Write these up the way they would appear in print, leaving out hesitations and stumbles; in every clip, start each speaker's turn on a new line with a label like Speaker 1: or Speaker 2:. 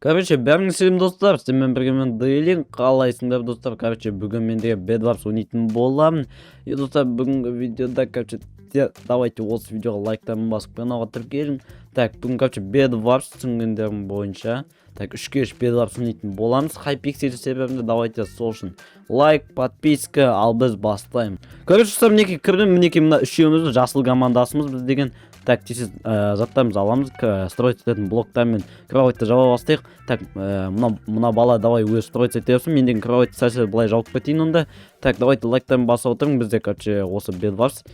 Speaker 1: Короче, бәріңіз сәлем достар, сіздермен бірге мен Дейлин, қалайсыңдар достар? Короче, бүгін мен де Bedwars ойнайтын боламын. И достар, бүгінгі видеода, короче, давайте осы видеоға лайктарын басып каналға тіркелің. Так, бүгін, короче, Bedwars түсінгендерім бойынша. Так, 3-3 Bedwars ойнайтын боламыз. Хайпиксель серверінде давайте сол үшін лайк, подписка, ал біз бастаймыз. Короче, достар, мінекей кірдім, мінекей мына үшеуміз жасыл командасымыз біз деген. Так, тез заттарымызды аламыз, строить ететін блоктармен кроватьты жаба бастайық. Так, мына бала давай өз строить етерсің, мен деген кроватьты сәлсіз былай жауып кетейін онда. Так, давайте лайктарын баса отырың, бізде, короче, осы Bedwars.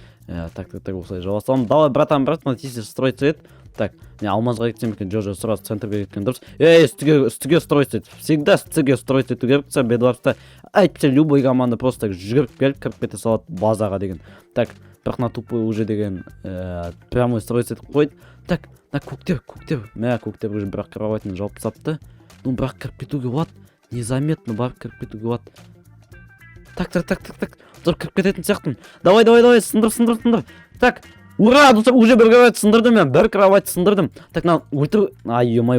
Speaker 1: Так, осылай жаба саламын. Давай, братан, тез строить ет. Так, не алмазға кетсем екен, жо сразу центрге кеткен дұрыс. Үстіге строить ет. Всегда үстіге строить ету керек, Bedwars'та әйтпесе любой команда просто жүгіріп келіп кіріп кете салады базаға деген. Так, бірақ на тупой уже деген прямой строить етіп қойды. Так, на көктер. Мә, көктер уже бірақ кроватьны жауып тастапты. Ну, бірақ кіріп кетуге болады. Незаметно барып кіріп кетуге болады. Так. Зор кіріп кететін сияқтымын. Давай, сындыр. Так, ура, достар, уже бір кровать сындырдым мен, бір кровать сындырдым. Так, ультра алмай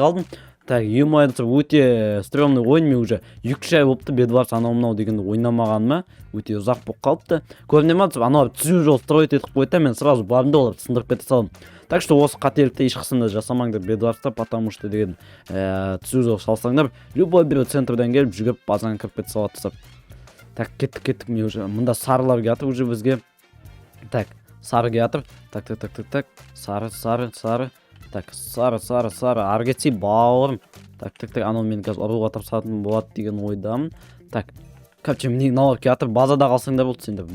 Speaker 1: қалдым. Так, достар, өте стрёмный ойын мен уже 2 ай болыпты Bedwars анау дегенді ойнамағаныма. Өте ұзақ болып қалыпты. Көріне ма, анау түзу жол строить етіп қойды, мен сразу бардым да оларды сындырып кете салдым. Так что осы қателікті ешқысында жасамаңдар Bedwars'та, потому что деген түзу жол салсаңдар, любой бір центрден келіп жүгіріп базаға кіріп кете салады. Так, кеттік мен уже. Мұнда сарылар келатыр уже бізге. Так, сары келатыр. Так, сары. Так, сары, ары кетсей бауырым. Так, анау мен қазір ұруға тырысатын болады деген ойдамын. Так, короче, міне мыналар келатыр, базада қалсаңдар болды сендер,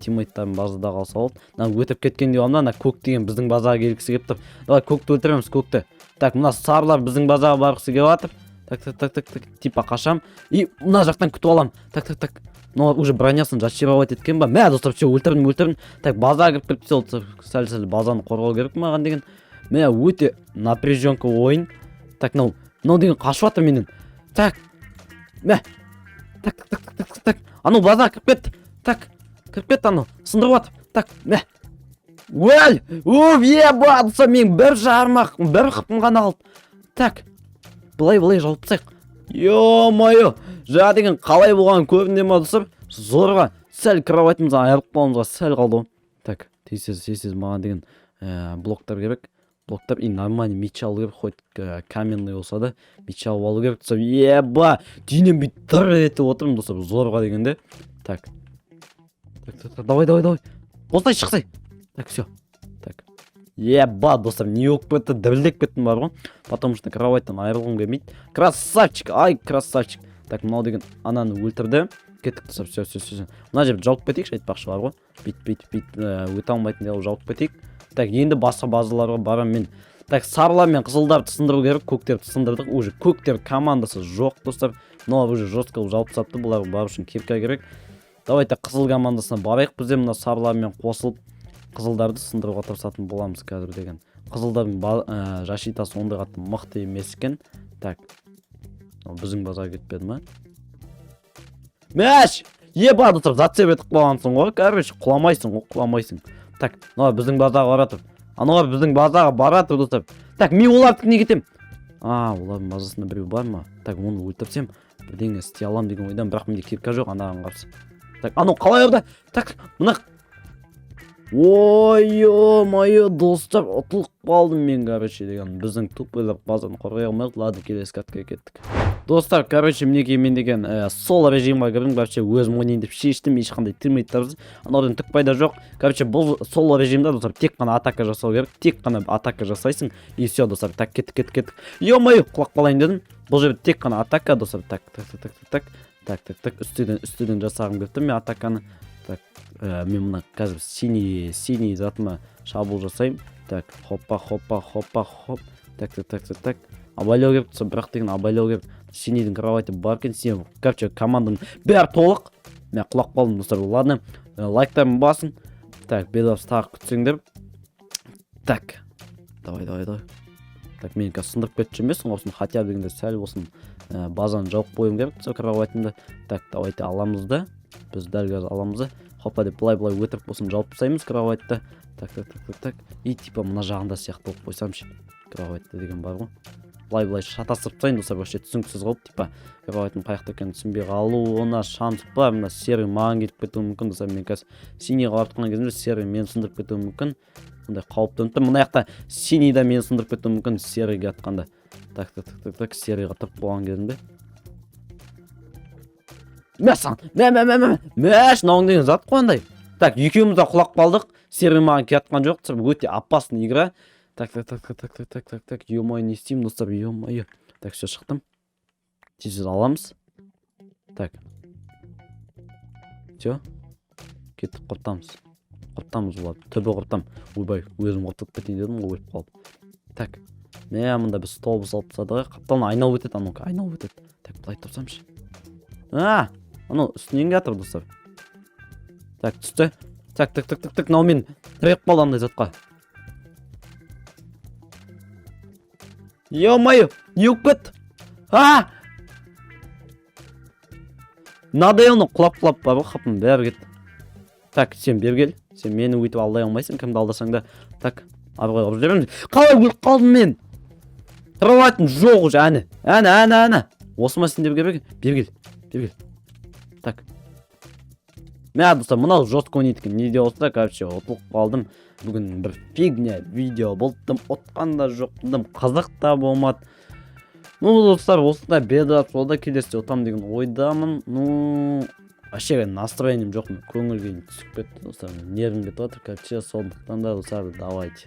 Speaker 1: тиммейттарым базада қалса болды. Өтіп кеткен деп ана көк деген біздің базаға келгісі келіп тұр. Давай көкті өлтіреміз, көкті. Так, мына сарылар біздің базаға барғысы келіп жатыр. Так, типа қашам. И мына жақтан күтіп алам. Так. Но уже бронясын зачаровать еткен ба? Мә, достар, все, өлтірдім. Так, базаға кіріп кетсе, сәл базаны қорғау керек маған деген. Мә, өте напряженка ойын. Так, мынау деген қашып жатыр менен. Так. Мә. Так. Анау базаға кіріп кетті. Так, кіріп кетті анау. Сындырып жатыр. Так, мә. Өль! Еба, достар, мен бір жармақ, бір қыпым ғана қалды. Так. Былай жауып тастайық. Ё-моё, жаңа деген қалай болған көрінде ма достар? Зорға сәл кроватьымыздан айырылып қалуымызға сәл қалды. Так, тез маған деген блоктар керек. Блоктар и нормальный меч алу керек, хоть каменный болса да меч алып алу керек. Достар, еба, дейінен бүйтіп дыр етіп отырмын достар, зорға дегенде. Так, давай. Осылай шықсай. Так, все. Так. Еба, достар, не болып кетті, дірілдеп кеттім бар ғой. Потому что кроваттан айырылғым келмейді. Красавчик. Так, мынау деген ананы өлтірді. Кеттік, достар, все. Мына жерді жауып кетейікші, айтпақшы бар ғой. Бит, өте алмайтын деп жауып кетейік. Так, енді басқа базаларға барам мен. Так, сарылар мен қызылдарды сындыру керек, көктерді сындырдық. Уже көктер командасы жоқ, достар. Мынау уже жестко жауып тастапты, бұлар бар үшін кепка керек. Давайте қызыл командасына барайық, бізде мына сарылармен қосылып қызылдарды сындыруға тырысатын боламыз қазір деген. Қызылдардың защитасы ондай қатты мықты емес екен. Так. Біздің базаға кетпеді ма? Мәш! Еба, достар, зацеп етіп қалғансың ғой. Короче, құламайсың. Так, біздің базаға баратыр. Анау біздің базаға баратыр, достар. Так, мен олардікіне кетем. Олардың базасында біреу бар ма? Так, оны өлтірсем, бірдеңе істей алам деген ойдан, бірақ менде кепка жоқ, анаған қарсы. Так, анау қалай орда? Так, мына ой-ой-ой, достар, ұтылып қалдым мен, короче, деген. Біздің тупойлар базаны қорғай алмайық. Ладно, келесі катқа кеттік. Достар, короче, мінекей мен деген сол режимға кірдім. Короче, өзім ойнайын деп шештім, ешқандай тиммейттарсыз. Анаудан түк пайда жоқ. Короче, бұл сол режимда, достар, тек қана атака жасау керек. Тек қана атака жасайсың. И все, достар. Так, кеттік. Ё-моё, құлап қалайын дедім. Бұл жерде тек қана атака, достар. Так. Үстіден жасағым келді мен атаканы. Так, мен мына қазір синий затыма шабуыл жасайым. Так, хоп. Так. Абайлау керек, бірақ деген абайлау керек. Синийдің кровати бар екен, сен, короче, команданың бәрі толық. Мен құлап қалдым, достар. Ладно, лайктарын басын. Так, Bedwars тағы күтсеңдер. Так, давай. Так, мен қазір сындырып кетші емессің, осын хотя дегенде сәл болсын базаны жауып қойым керек, кроватында. Так, давайте аламыз да. Біз дәл қазір аламыз да. Хопа деп былай өтіріп болсын жауып тастаймыз кроватьта. Так. И типа мына жағында сияқты болып қойсамшы. Кроватьта деген бар ғой. былай шатастырып тастайын достар, вообще түсініксіз қалды типа. Габаритім қай жақта екенін түсінбей қалуына шанс бар. Мына серый маған кетіп кетуі мүмкін достар. Мен қазір синийға барып тұрған кезімде серый мені сындырып кетуі мүмкін. Мындай қауіп төніп тұр. Мына жақта синий да мені сындырып кетуі мүмкін серыйге атқанда. Так, серыйға тұрып болған кезімде. Мәсін, мәш, науың деген зат қойындай. Так, екеуміз де құлап қалдық. Серый маған кетқан жоқ. Өте опасный игра. Так, ё-моё, не істеймін достар, ё-моё. Так, все, шықтым. Тез аламыз. Так. Все. Кеттік, құртамыз. Құртамыз болады. Түбі құртам. Ойбай, өзім құртып кетейін дедім, өліп қалды. Так. Мында біз столбы салып тастадық. Қапталын айналып өтеді, анаука, айналып өтеді. Так, былай тұрсамшы. Анау үстінен келатыр достар. Так, түсті. Так, мынау мен тіреп қалды андай затқа. Ё-моё, не өкпет. Надоелно құлап бар ғой, қапым бәрі кетті. Так, сен бергел. Сен мені өйтіп алдай алмайсың, кімді алдасаң да. Так, абырой қылып жүремін. Қалай өліп қалдым мен? Тұралайтын жоқ уже, әні. Осыма сен деп бергел. Так. Мә, достар, мынау жестко ойнайтын не де болса, короче, ұтылып қалдым. Бүгін бір фигня видео болдым, отқанда жоқтым, қызық та болмады. Достар, осындай Bedwars болда келесі отам деген ойдамын. Вообще настроением жоқ, көңіл күйім түсіп кетті, достар. Нервім кетіп отыр, короче, сондықтан да, достар, давайте.